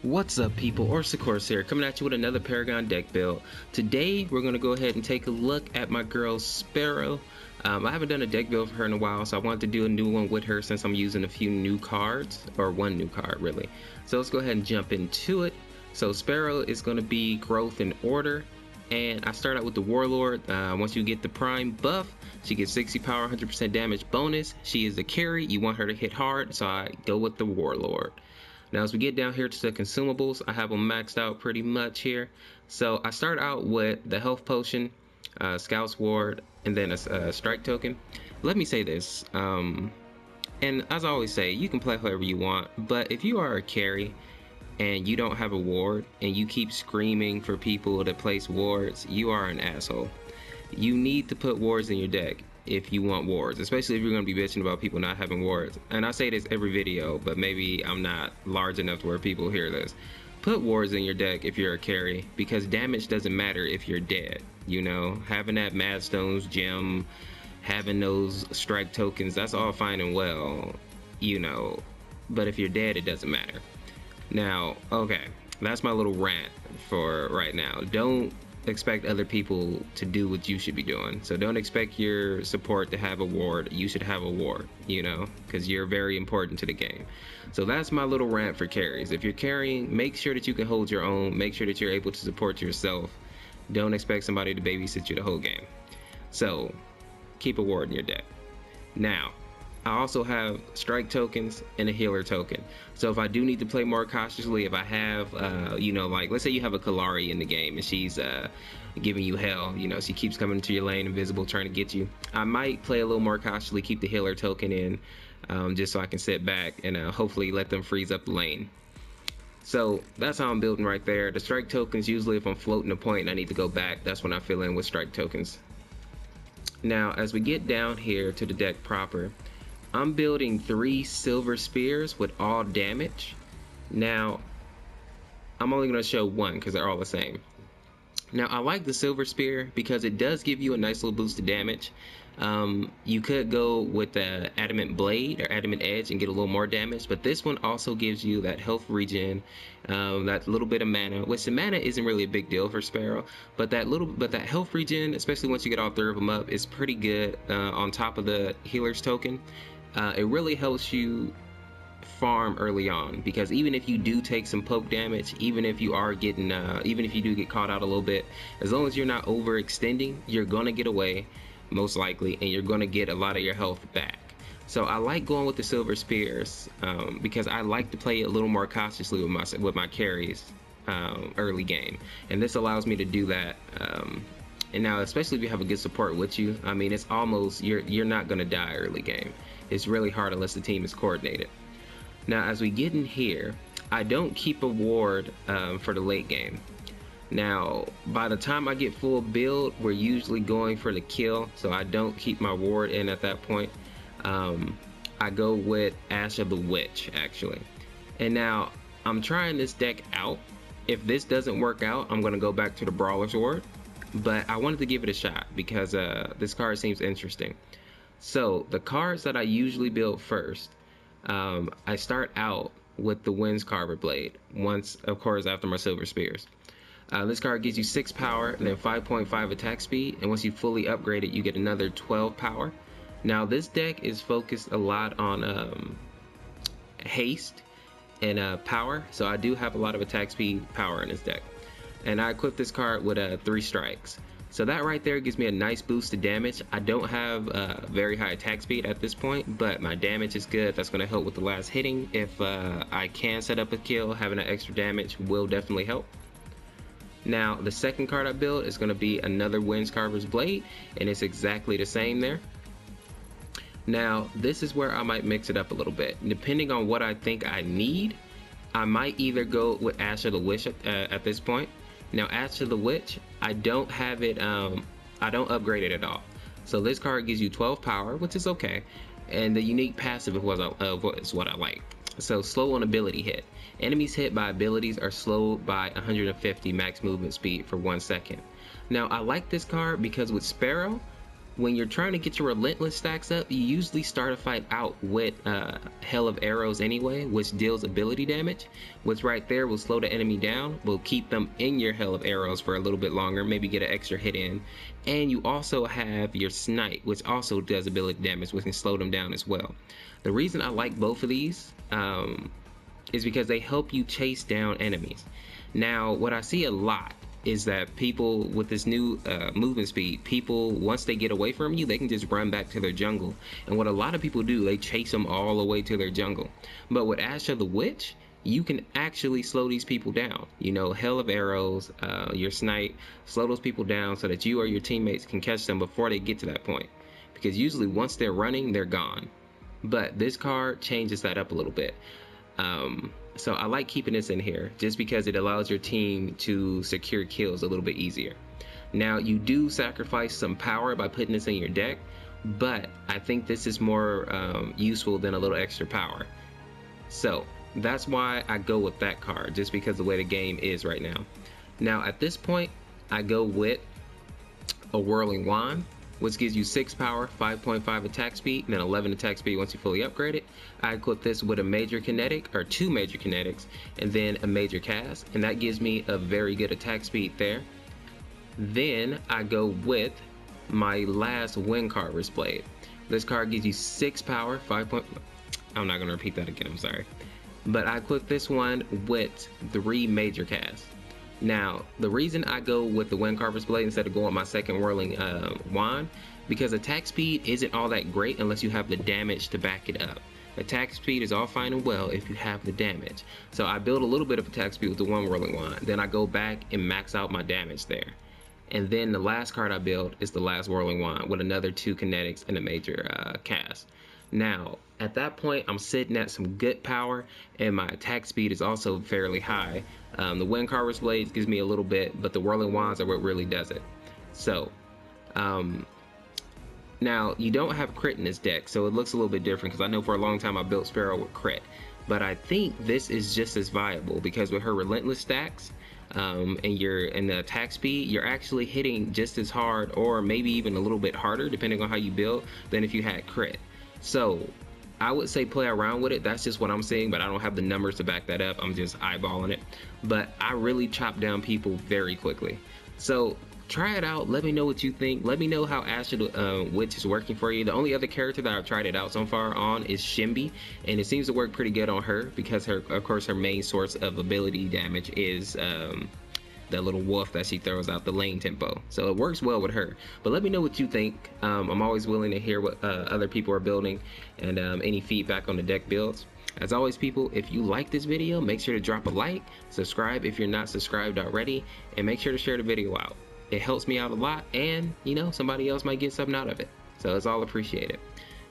What's up, people? Orsicourse here, coming at you with another Paragon deck build. Today we're going to go ahead and take a look at my girl Sparrow. I haven't done a deck build for her in a while, so I wanted to do a new one with her since I'm using a few new cards, or one new card really. So let's go ahead and jump into it. So Sparrow is going to be growth and order, and I start out with the Warlord. Once you get the prime buff, she gets 60 power, 100% damage bonus. She is a carry, you want her to hit hard, so I go with the Warlord. Now as we get down here to the consumables, I have them maxed out pretty much here. So I start out with the health potion, Scout's Ward, and then a strike token. Let me say this, and as I always say, you can play however you want, but if you are a carry and you don't have a ward and you keep screaming for people to place wards, you are an asshole. You need to put wards in your deck if you want wards, especially if you're going to be bitching about people not having wards. And I say this every video, but maybe I'm not large enough to where people hear this. Put wards in your deck if you're a carry, because damage doesn't matter if you're dead. You know, having that Mad Stones gem, having those strike tokens, that's all fine and well, you know, but if you're dead, it doesn't matter. Now, okay, that's my little rant for right now. Don't expect other people to do what you should be doing. So don't expect your support to have a ward. You should have a ward, you know, because you're very important to the game. So that's my little rant for carries. If you're carrying, make sure that you can hold your own. Make sure that you're able to support yourself. Don't expect somebody to babysit you the whole game. So keep a ward in your deck. Now, I also have strike tokens and a healer token. So if I do need to play more cautiously, if I have, you know, like let's say you have a Kalari in the game and she's giving you hell, you know, she keeps coming into your lane invisible trying to get you, I might play a little more cautiously, keep the healer token in, just so I can sit back and hopefully let them freeze up the lane. So that's how I'm building right there. The strike tokens, usually if I'm floating a point and I need to go back, that's when I fill in with strike tokens. Now as we get down here to the deck proper, I'm building 3 silver spears with all damage. Now, I'm only going to show one because they're all the same. Now, I like the silver spear because it does give you a nice little boost to damage. You could go with the adamant blade or adamant edge and get a little more damage, but this one also gives you that health regen, that little bit of mana, which the mana isn't really a big deal for Sparrow, but that health regen, especially once you get all 3 of them up, is pretty good on top of the healer's token. It really helps you farm early on, because even if you do take some poke damage, even if you are getting even if you do get caught out a little bit, as long as you're not overextending, you're gonna get away most likely, and you're gonna get a lot of your health back. So I like going with the silver spears because I like to play a little more cautiously with my carries early game, and this allows me to do that. And now, especially if you have a good support with you, I mean, it's almost, you're not gonna die early game. It's really hard unless the team is coordinated. Now as we get in here, I don't keep a ward for the late game. Now by the time I get full build, we're usually going for the kill, so I don't keep my ward in at that point. I go with Ash of the Witch actually. And now I'm trying this deck out. If this doesn't work out, I'm gonna go back to the Brawler's Ward, but I wanted to give it a shot because this card seems interesting. So the cards that I usually build first, I start out with the Windscarver Blade, once of course after my silver spears. This card gives you 6 power and then 5.5 attack speed, and once you fully upgrade it you get another 12 power. Now this deck is focused a lot on haste and power, so I do have a lot of attack speed power in this deck, and I equip this card with 3 strikes. So that right there gives me a nice boost to damage. I don't have very high attack speed at this point, but my damage is good. That's going to help with the last hitting. If I can set up a kill, having that extra damage will definitely help. Now the second card I build is going to be another Windscarver's Blade, and it's exactly the same there. Now this is where I might mix it up a little bit. Depending on what I think I need, I might either go with Ash of the Witch at this point. Now Ash of the Witch, I don't have it, I don't upgrade it at all. So this card gives you 12 power, which is okay, and the unique passive is what I like. So slow on ability hit. Enemies hit by abilities are slowed by 150 max movement speed for 1 second. Now I like this card because with Sparrow, when you're trying to get your relentless stacks up, you usually start a fight out with Hell of Arrows anyway, which deals ability damage, which right there will slow the enemy down, will keep them in your Hell of Arrows for a little bit longer, maybe get an extra hit in. And you also have your Snipe, which also does ability damage, which can slow them down as well. The reason I like both of these is because they help you chase down enemies. Now, what I see a lot is that people with this new movement speed, people, once they get away from you, they can just run back to their jungle. And what a lot of people do, they chase them all the way to their jungle. But with Ash of the Witch, you can actually slow these people down. You know, Hell of Arrows, your Snipe, slow those people down so that you or your teammates can catch them before they get to that point. Because usually once they're running, they're gone. But this card changes that up a little bit. So I like keeping this in here just because it allows your team to secure kills a little bit easier. Now, you do sacrifice some power by putting this in your deck, but I think this is more useful than a little extra power. So that's why I go with that card, just because of the way the game is right now. Now at this point, I go with a Whirling Wand, which gives you 6 power, 5.5 attack speed, and then 11 attack speed once you fully upgrade it. I equip this with a major kinetic, or 2 major kinetics, and then a major cast, and that gives me a very good attack speed there. Then I go with my last Wind Carver's Blade. This card gives you 6 power, 5. I'm not going to repeat that again, I'm sorry. But I equip this one with 3 major casts. Now, the reason I go with the Wind Carver's Blade instead of going with my second Whirling Wand, because attack speed isn't all that great unless you have the damage to back it up. Attack speed is all fine and well if you have the damage. So I build a little bit of attack speed with the one Whirling Wand, then I go back and max out my damage there. And then the last card I build is the last Whirling Wand with another 2 kinetics and a major cast. Now, at that point, I'm sitting at some good power, and my attack speed is also fairly high. The Wind Carver's Blades gives me a little bit, but the Whirling Wands are what really does it. So, now, you don't have crit in this deck, so it looks a little bit different, because I know for a long time I built Sparrow with crit. But I think this is just as viable, because with her relentless stacks, and the attack speed, you're actually hitting just as hard, or maybe even a little bit harder, depending on how you build, than if you had crit. So I would say play around with it. That's just what I'm saying, but I don't have the numbers to back that up. I'm just eyeballing it. But I really chop down people very quickly. So try it out. Let me know what you think. Let me know how Ash of the Witch is working for you. The only other character that I've tried it out so far on is Smg, and it seems to work pretty good on her because of course her main source of ability damage is the little wolf that she throws out, the lane tempo. So it works well with her. But let me know what you think. I'm always willing to hear what other people are building and any feedback on the deck builds. As always, people, if you like this video, make sure to drop a like, subscribe if you're not subscribed already, and make sure to share the video out. It helps me out a lot, and you know, somebody else might get something out of it. So it's all appreciated.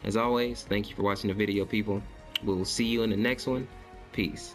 As always, thank you for watching the video, people. We will see you in the next one. Peace.